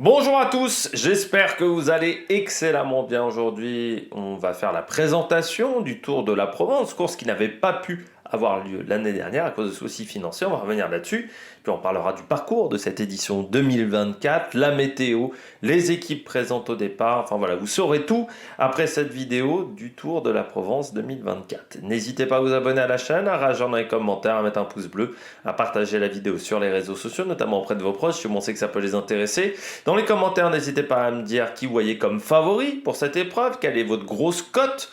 Bonjour à tous, j'espère que vous allez excellemment bien aujourd'hui. On va faire la présentation du Tour de la Provence, course qui n'avait pas pu avoir lieu l'année dernière à cause de soucis financiers. On va revenir là-dessus. Puis on parlera du parcours de cette édition 2024, la météo, les équipes présentes au départ. Enfin voilà, vous saurez tout après cette vidéo du Tour de la Provence 2024. N'hésitez pas à vous abonner à la chaîne, à réagir dans les commentaires, à mettre un pouce bleu, à partager la vidéo sur les réseaux sociaux, notamment auprès de vos proches si vous pensez que ça peut les intéresser. Dans les commentaires, n'hésitez pas à me dire qui vous voyez comme favori pour cette épreuve, quelle est votre grosse cote.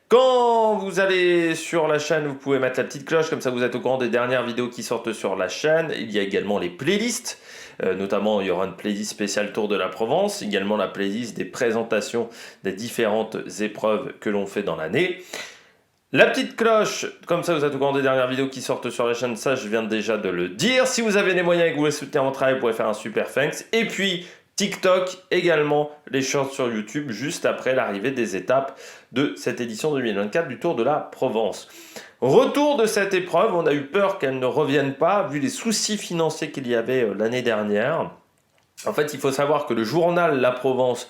Quand vous allez sur la chaîne, vous pouvez mettre la petite cloche, comme ça vous êtes au courant des dernières vidéos qui sortent sur la chaîne. Il y a également les playlists, notamment il y aura une playlist spéciale Tour de la Provence, également la playlist des présentations des différentes épreuves que l'on fait dans l'année. La petite cloche, comme ça vous êtes au courant des dernières vidéos qui sortent sur la chaîne, ça je viens déjà de le dire. Si vous avez les moyens et que vous voulez soutenir mon travail, vous pouvez faire un super thanks. Et puis TikTok, également les shorts sur YouTube, juste après l'arrivée des étapes de cette édition 2024 du Tour de la Provence. Retour de cette épreuve, on a eu peur qu'elle ne revienne pas, vu les soucis financiers qu'il y avait l'année dernière. En fait, il faut savoir que le journal La Provence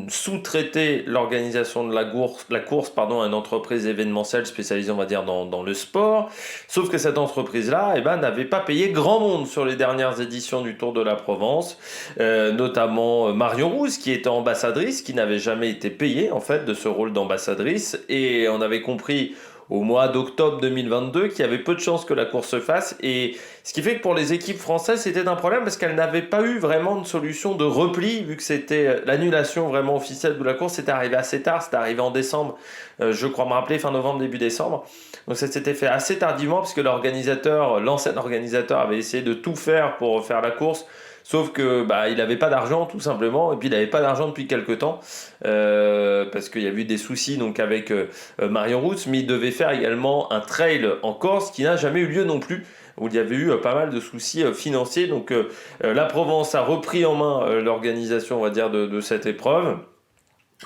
sous-traiter l'organisation de la course à une entreprise événementielle spécialisée, on va dire, dans le sport. Sauf que cette entreprise-là n'avait pas payé grand monde sur les dernières éditions du Tour de la Provence, notamment Marion Rousse, qui était ambassadrice, qui n'avait jamais été payée, en fait, de ce rôle d'ambassadrice. Et on avait compris au mois d'octobre 2022 qu'il y avait peu de chances que la course se fasse. Et ce qui fait que pour les équipes françaises, c'était un problème parce qu'elles n'avaient pas eu vraiment de solution de repli, vu que c'était l'annulation vraiment officielle de la course. C'était arrivé assez tard, c'était arrivé en décembre, je crois me rappeler, fin novembre, début décembre. Donc ça s'était fait assez tardivement parce que l'ancien organisateur avait essayé de tout faire pour faire la course. Sauf que il n'avait pas d'argent tout simplement, et puis il n'avait pas d'argent depuis quelques temps, parce qu'il y a eu des soucis donc avec Marion Rousse, mais il devait faire également un trail en Corse qui n'a jamais eu lieu non plus, où il y avait eu pas mal de soucis financiers. Donc la Provence a repris en main l'organisation, on va dire, de cette épreuve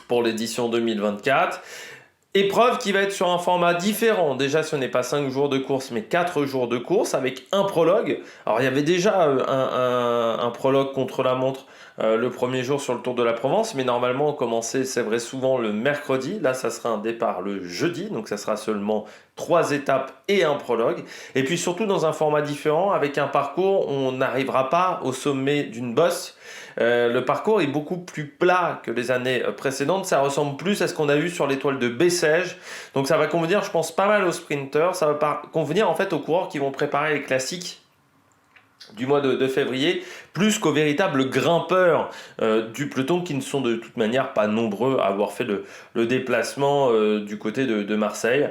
pour l'édition 2024. Épreuve qui va être sur un format différent. Déjà, ce n'est pas 5 jours de course, mais 4 jours de course avec un prologue. Alors, il y avait déjà un prologue contre la montre le premier jour sur le Tour de la Provence, mais normalement, on commençait, c'est vrai, souvent le mercredi. Là, ça sera un départ le jeudi, donc ça sera seulement 3 étapes et un prologue. Et puis surtout dans un format différent, avec un parcours, on n'arrivera pas au sommet d'une bosse. Le parcours est beaucoup plus plat que les années précédentes. Ça ressemble plus à ce qu'on a eu sur l'étoile de Bessèges. Donc ça va convenir, je pense, pas mal aux sprinters. Ça va convenir en fait aux coureurs qui vont préparer les classiques du mois de février, plus qu'aux véritables grimpeurs du peloton qui ne sont de toute manière pas nombreux à avoir fait le déplacement du côté de Marseille.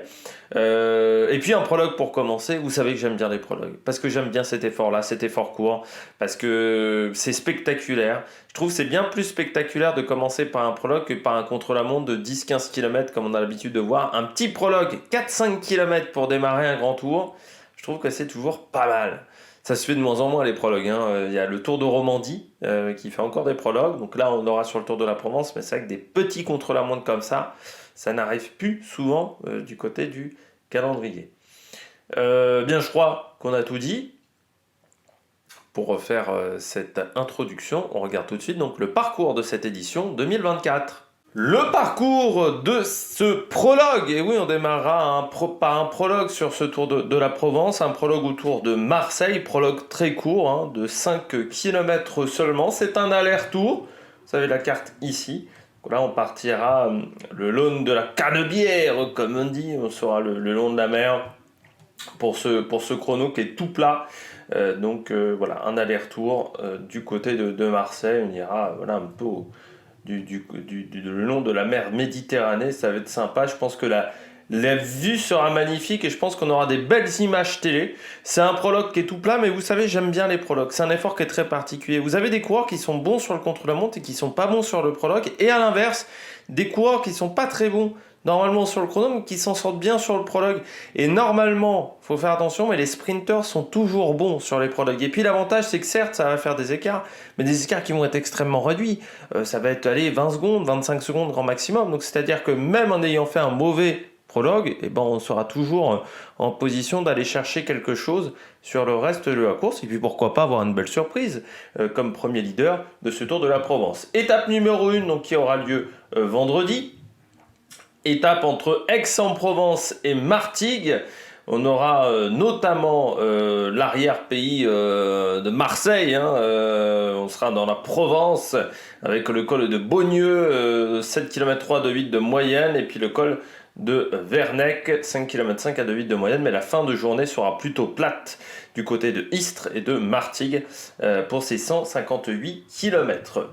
Et puis un prologue pour commencer. Vous savez que j'aime bien les prologues, parce que j'aime bien cet effort-là, cet effort court, parce que c'est spectaculaire. Je trouve que c'est bien plus spectaculaire de commencer par un prologue que par un contre-la-montre de 10-15 km comme on a l'habitude de voir. Un petit prologue, 4-5 km pour démarrer un grand tour, je trouve que c'est toujours pas mal. Ça se fait de moins en moins les prologues, hein. Il y a le Tour de Romandie qui fait encore des prologues. Donc là, on aura sur le Tour de la Provence, mais c'est vrai que des petits contre-la-montre comme ça n'arrive plus souvent du côté du calendrier. Bien, je crois qu'on a tout dit. Pour refaire cette introduction, on regarde tout de suite donc le parcours de cette édition 2024. Le parcours de ce prologue, et oui, on démarrera par un prologue sur ce Tour de la Provence, un prologue autour de Marseille, prologue très court, hein, de 5 km seulement. C'est un aller-retour, vous savez la carte ici. Donc là, on partira le long de la Canebière, comme on dit, on sera le long de la mer pour ce chrono qui est tout plat. Voilà, un aller-retour du côté de Marseille. On ira un peu le long de la mer Méditerranée. Ça va être sympa. Je pense que la vue sera magnifique et je pense qu'on aura des belles images télé. C'est un prologue qui est tout plat, mais vous savez, j'aime bien les prologues. C'est un effort qui est très particulier. Vous avez des coureurs qui sont bons sur le contre-la-montre et qui sont pas bons sur le prologue, et à l'inverse, des coureurs qui sont pas très bons normalement sur le chrono, mais qui s'en sortent bien sur le prologue. Et normalement, faut faire attention, mais les sprinters sont toujours bons sur les prologues. Et puis l'avantage, c'est que certes, ça va faire des écarts, mais des écarts qui vont être extrêmement réduits. Ça va être 20 secondes, 25 secondes grand maximum. Donc c'est-à-dire que même en ayant fait un mauvais prologue, et ben on sera toujours en position d'aller chercher quelque chose sur le reste de la course, et puis pourquoi pas avoir une belle surprise comme premier leader de ce Tour de la Provence. Étape numéro 1 donc, qui aura lieu vendredi, étape entre Aix-en-Provence et Martigues. On aura notamment l'arrière-pays de Marseille, on sera dans la Provence avec le col de Beaugneux, 7 km 3 de 8 de moyenne, et puis le col de Vernec, 5 km 5 à 2,8 de moyenne, mais la fin de journée sera plutôt plate du côté de Istres et de Martigues pour ces 158 km.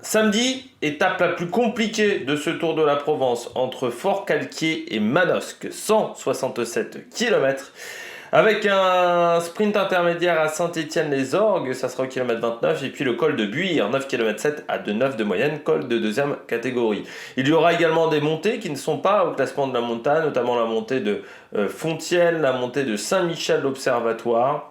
Samedi, étape la plus compliquée de ce Tour de la Provence entre Fort-Calquier et Manosque, 167 km. Avec un sprint intermédiaire à Saint-Étienne-les-Orgues, ça sera au kilomètre 29, et puis le col de Buire, 9 km 7 à 2,9 de moyenne, col de deuxième catégorie. Il y aura également des montées qui ne sont pas au classement de la montagne, notamment la montée de Fontiel, la montée de Saint-Michel-l'Observatoire.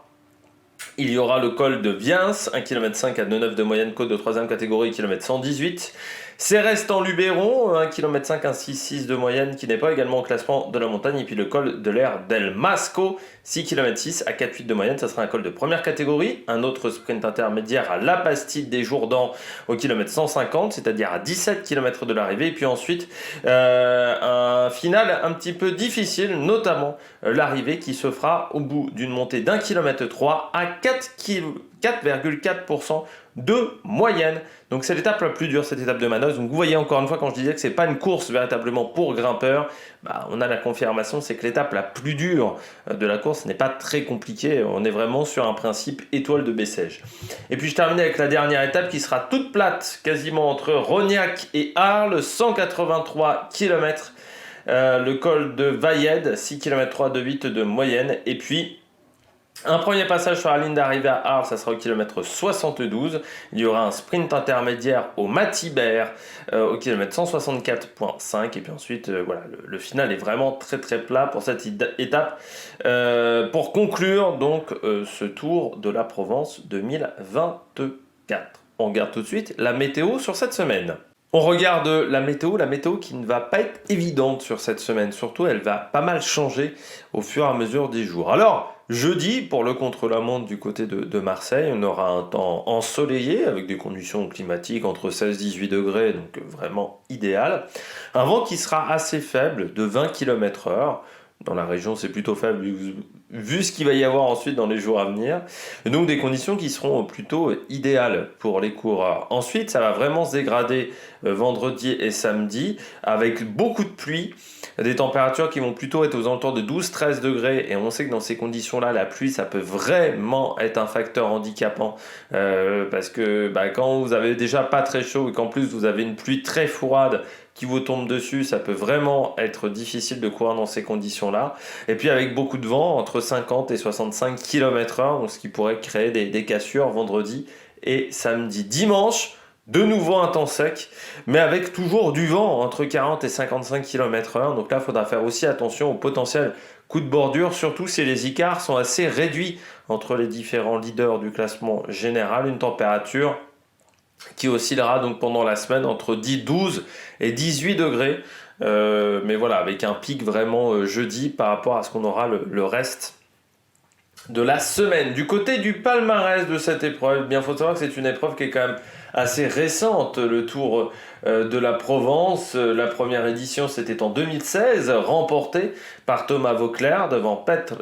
Il y aura le col de Viens, 1 km 5 à 2,9 de moyenne, côte de troisième catégorie, km 118. Céreste-en-Luberon, 1 km 5 à 6,6 de moyenne, qui n'est pas également au classement de la montagne. Et puis le col de l'Air del Masco, 6 km 6 à 4,8 de moyenne, ça sera un col de première catégorie. Un autre sprint intermédiaire à La Bastide des Jourdans au km 150, c'est-à-dire à 17 km de l'arrivée. Et puis ensuite, un final un petit peu difficile, notamment l'arrivée qui se fera au bout d'une montée d'1 km 3 à 4,4% de moyenne. Donc c'est l'étape la plus dure, cette étape de Manosque. Donc vous voyez encore une fois, quand je disais que c'est pas une course véritablement pour grimpeurs, on a la confirmation, c'est que l'étape la plus dure de la course n'est pas très compliquée. On est vraiment sur un principe étoile de Bessèges. Et puis je termine avec la dernière étape qui sera toute plate, quasiment entre Rognac et Arles, 183 km. Le col de Vaillède, 6 km 3 de 8 de moyenne. Et puis un premier passage sur la ligne d'arrivée à Arles, ça sera au kilomètre 72. Il y aura un sprint intermédiaire au Matibert au kilomètre 164,5. Et puis ensuite, voilà, le final est vraiment très très plat pour cette étape. Pour conclure donc ce Tour de la Provence 2024. On regarde tout de suite la météo sur cette semaine. On regarde la météo qui ne va pas être évidente sur cette semaine. Surtout, elle va pas mal changer au fur et à mesure des jours. Alors, jeudi, pour le contre-la-montre du côté de Marseille, on aura un temps ensoleillé avec des conditions climatiques entre 16 et 18 degrés, donc vraiment idéal. Un vent qui sera assez faible, de 20 km/h. Dans la région, c'est plutôt faible vu ce qu'il va y avoir ensuite dans les jours à venir. Et donc des conditions qui seront plutôt idéales pour les coureurs. Ensuite, ça va vraiment se dégrader vendredi et samedi avec beaucoup de pluie. Des températures qui vont plutôt être aux alentours de 12-13 degrés. Et on sait que dans ces conditions-là, la pluie, ça peut vraiment être un facteur handicapant. Parce que quand vous avez déjà pas très chaud et qu'en plus vous avez une pluie très froide qui vous tombe dessus, ça peut vraiment être difficile de courir dans ces conditions-là. Et puis avec beaucoup de vent, entre 50 et 65 km/h, donc ce qui pourrait créer des cassures vendredi et samedi. Dimanche, de nouveau un temps sec, mais avec toujours du vent, entre 40 et 55 km/h. Donc là, il faudra faire aussi attention au potentiel coup de bordure, surtout si les écarts sont assez réduits entre les différents leaders du classement général. Une température qui oscillera donc pendant la semaine entre 10, 12 et 18 degrés. Mais voilà, avec un pic vraiment jeudi par rapport à ce qu'on aura le reste de la semaine. Du côté du palmarès de cette épreuve, il faut savoir que c'est une épreuve qui est quand même assez récente, le Tour de la Provence. La première édition, c'était en 2016, remportée par Thomas Voeckler devant Petr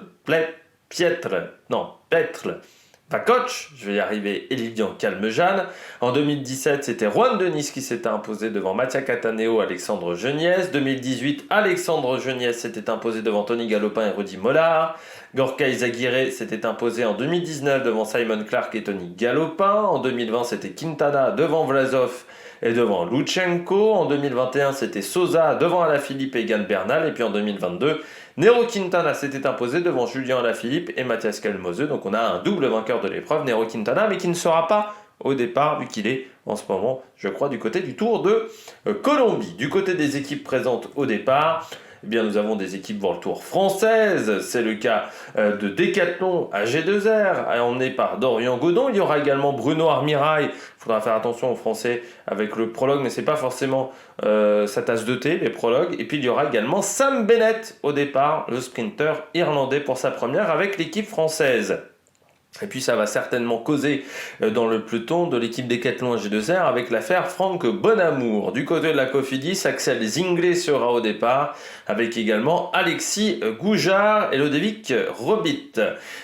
Vakoch, je vais y arriver, et Lilian Calmejane. En 2017, c'était Juan Denis qui s'était imposé devant Mattia Cataneo, Alexandre Geniès. 2018, Alexandre Geniès s'était imposé devant Tony Galopin et Rudy Mollard. Gorka Izagirre s'était imposé en 2019 devant Simon Clark et Tony Galopin. En 2020, c'était Quintana devant Vlasov et devant Lutsenko. En 2021, c'était Sosa devant Alaphilippe et Egan Bernal. Et puis en 2022, Nairo Quintana s'était imposé devant Julien Alaphilippe et Mathias Kelmose. Donc on a un double vainqueur de l'épreuve, Nairo Quintana, mais qui ne sera pas au départ, vu qu'il est en ce moment, je crois, du côté du Tour de Colombie. Du côté des équipes présentes au départ, eh bien, nous avons des équipes World Tour françaises. C'est le cas de Decathlon AG2R, emmené par Dorian Godon. Il y aura également Bruno Armirail. Il faudra faire attention aux Français avec le prologue, mais c'est pas forcément sa tasse de thé, les prologues. Et puis il y aura également Sam Bennett au départ, le sprinter irlandais pour sa première avec l'équipe française. Et puis ça va certainement causer dans le peloton de l'équipe Decathlon G2R avec l'affaire Franck Bonamour. Du côté de la Cofidis, Axel Zinglet sera au départ avec également Alexis Goujard et Ludovic Robit.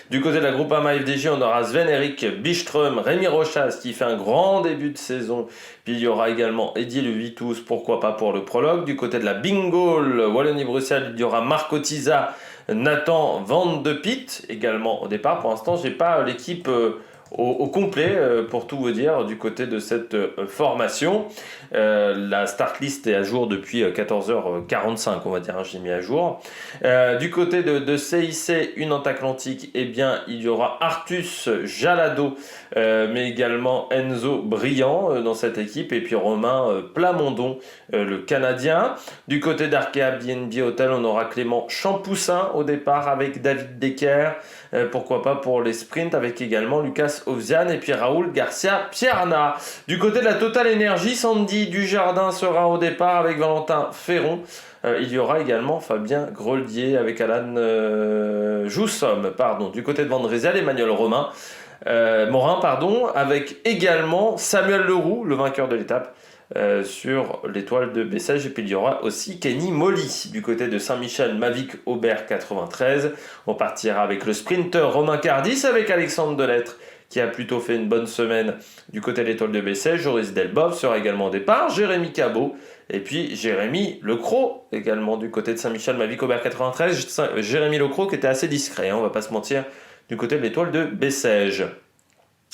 Du côté de la Groupama FDJ, on aura Sven-Erik Byström, Rémi Rochas qui fait un grand début de saison. Puis il y aura également Eddie Le Vitous, pourquoi pas pour le prologue. Du côté de la Bingo Wallonie-Bruxelles, il y aura Marco Tisa, Nathan Van de Pitt également au départ. Pour l'instant, j'ai pas l'équipe au complet pour tout vous dire du côté de cette formation. La start list est à jour depuis 14h45, on va dire, j'ai mis à jour. Du côté de CIC Unant Atlantique, eh bien, il y aura Artus Jalado, mais également Enzo Briand dans cette équipe, et puis Romain Plamondon, le Canadien. Du côté d'Arkea BNB Hotel, on aura Clément Champoussin au départ avec David Decker, pourquoi pas pour les sprints, avec également Lucas Ovzian et puis Raoul Garcia Pierna. Du côté de la Total Energy, Sandy Dujardin sera au départ avec Valentin Ferron. Il y aura également Fabien Greldier avec Alan Joussom, Du côté de Van Rysel, Emmanuel Morin, avec également Samuel Leroux, le vainqueur de l'étape, sur l'étoile de Bessèges. Et puis il y aura aussi Kenny Molly. Du côté de Saint-Michel, Mavic Aubert 93. On partira avec le sprinter Romain Cardis avec Alexandre Delettre, qui a plutôt fait une bonne semaine du côté de l'étoile de Bessèges. Joris Delbov sera également au départ. Jérémy Cabot. Et puis Jérémy Lecros, également du côté de Saint-Michel, Mavic Aubert 93. Jérémy Lecros qui était assez discret, on va pas se mentir, du côté de l'étoile de Bessèges.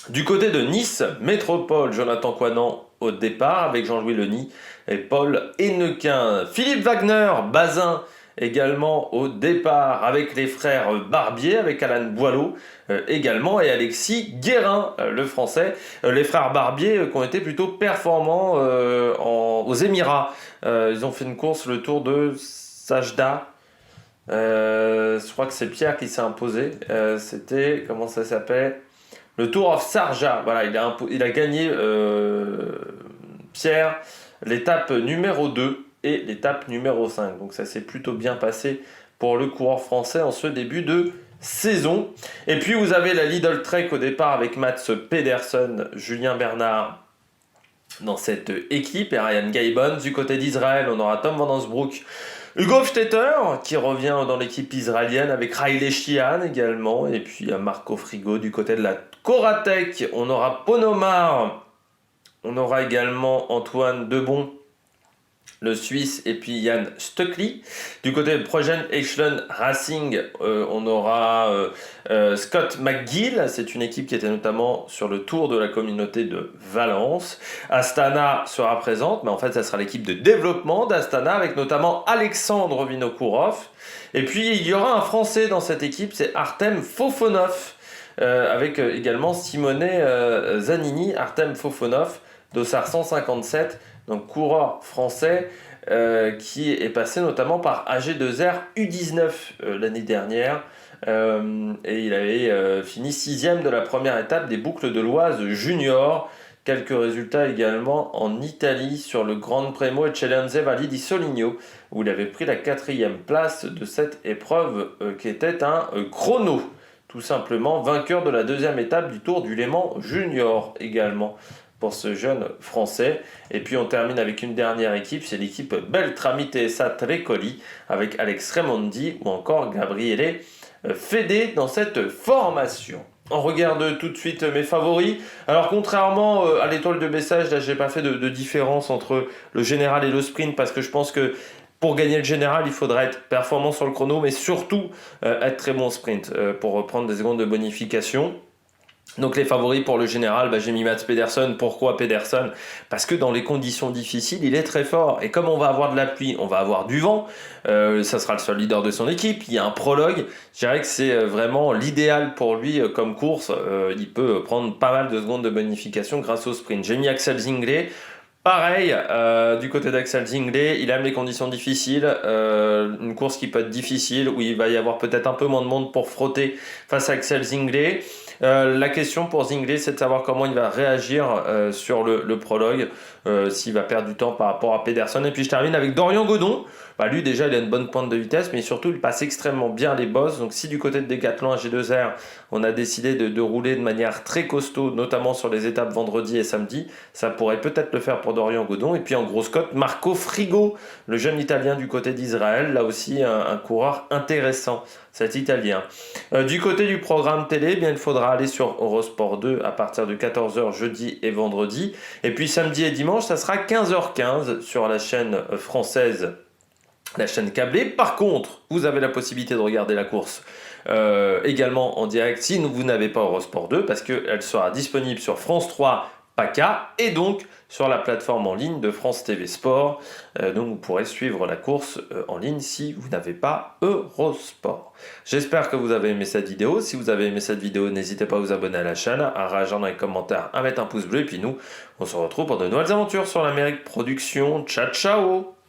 Du côté de Nice Métropole, Jonathan Coinan au départ avec Jean-Louis Leny et Paul Hennequin. Philippe Wagner, Bazin également au départ avec les frères Barbier, avec Alan Boileau également, et Alexis Guérin, le français. Les frères Barbier qui ont été plutôt performants aux Émirats. Ils ont fait une course, le Tour de Sajda. Je crois que c'est Pierre qui s'est imposé. C'était, comment ça s'appelle ? Le Tour of Sharjah, voilà, il a gagné Pierre l'étape numéro 2 et l'étape numéro 5. Donc ça s'est plutôt bien passé pour le coureur français en ce début de saison. Et puis vous avez la Lidl Trek au départ avec Mats Pedersen, Julien Bernard dans cette équipe et Ryan Gaibon. Du côté d'Israël, on aura Tom Van Ansbroek, Hugo Hofstetter qui revient dans l'équipe israélienne avec Riley Sheehan également, et puis Marco Frigo. Du côté de la Coratec, on aura Ponomar, on aura également Antoine Debon, le Suisse, et puis Yann Stöckli. Du côté de Progen Echelon Racing, on aura Scott McGill. C'est une équipe qui était notamment sur le Tour de la communauté de Valence. Astana sera présente, mais en fait ça sera l'équipe de développement d'Astana avec notamment Alexandre Vinokourov. Et puis il y aura un Français dans cette équipe, c'est Artem Fofonov, avec également Simone Zanini. Artem Fofonov, dossard 157, donc coureur français qui est passé notamment par AG2R U19 l'année dernière, et il avait fini 6e de la première étape des boucles de l'Oise junior. Quelques résultats également en Italie sur le Grand Premio Eccellenze Valli di Soligno, où il avait pris la 4e place de cette épreuve qui était un chrono, tout simplement, vainqueur de la 2e étape du Tour du Léman junior également pour ce jeune français. Et puis on termine avec une dernière équipe, c'est l'équipe Beltramite Sa Trecoli avec Alex Raimondi ou encore Gabriele Fede dans cette formation. On regarde tout de suite mes favoris. Alors contrairement à l'étoile de Bessèges, là j'ai pas fait de différence entre le général et le sprint, parce que je pense que pour gagner le général, il faudra être performant sur le chrono, mais surtout être très bon sprint pour reprendre des secondes de bonification. Donc les favoris pour le général, j'ai mis Mats Pedersen. Pourquoi Pedersen ? Parce que dans les conditions difficiles, il est très fort. Et comme on va avoir de la pluie, on va avoir du vent, ça sera le seul leader de son équipe, il y a un prologue, je dirais que c'est vraiment l'idéal pour lui comme course. Il peut prendre pas mal de secondes de bonification grâce au sprint. J'ai mis Axel Zinglet. Pareil, du côté d'Axel Zinglet, il aime les conditions difficiles, une course qui peut être difficile, où il va y avoir peut-être un peu moins de monde pour frotter face à Axel Zinglet. La question pour Zinglet, c'est de savoir comment il va réagir sur le prologue, s'il va perdre du temps par rapport à Pedersen. Et puis je termine avec Dorian Godon. Bah, lui déjà il a une bonne pointe de vitesse, mais surtout il passe extrêmement bien les bosses. Donc si du côté de Decathlon AG2R, on a décidé de rouler de manière très costaud, notamment sur les étapes vendredi et samedi, ça pourrait peut-être le faire pour Dorian Godon. Et puis en grosse cote, Marco Frigo, le jeune Italien du côté d'Israël, là aussi un coureur intéressant, cet Italien. Du côté du programme télé, eh bien, il faudra aller sur Eurosport 2 à partir de 14h jeudi et vendredi. Et puis samedi et dimanche, ça sera 15h15 sur la chaîne française, la chaîne câblée. Par contre, vous avez la possibilité de regarder la course également en direct si vous n'avez pas Eurosport 2, parce qu'elle sera disponible sur France 3 PACA et donc sur la plateforme en ligne de France TV Sport. Donc vous pourrez suivre la course en ligne si vous n'avez pas Eurosport. J'espère que vous avez aimé cette vidéo. Si vous avez aimé cette vidéo, n'hésitez pas à vous abonner à la chaîne, à réagir dans les commentaires, à mettre un pouce bleu. Et puis nous, on se retrouve pour de nouvelles aventures sur l'Amérique Production. Ciao, ciao!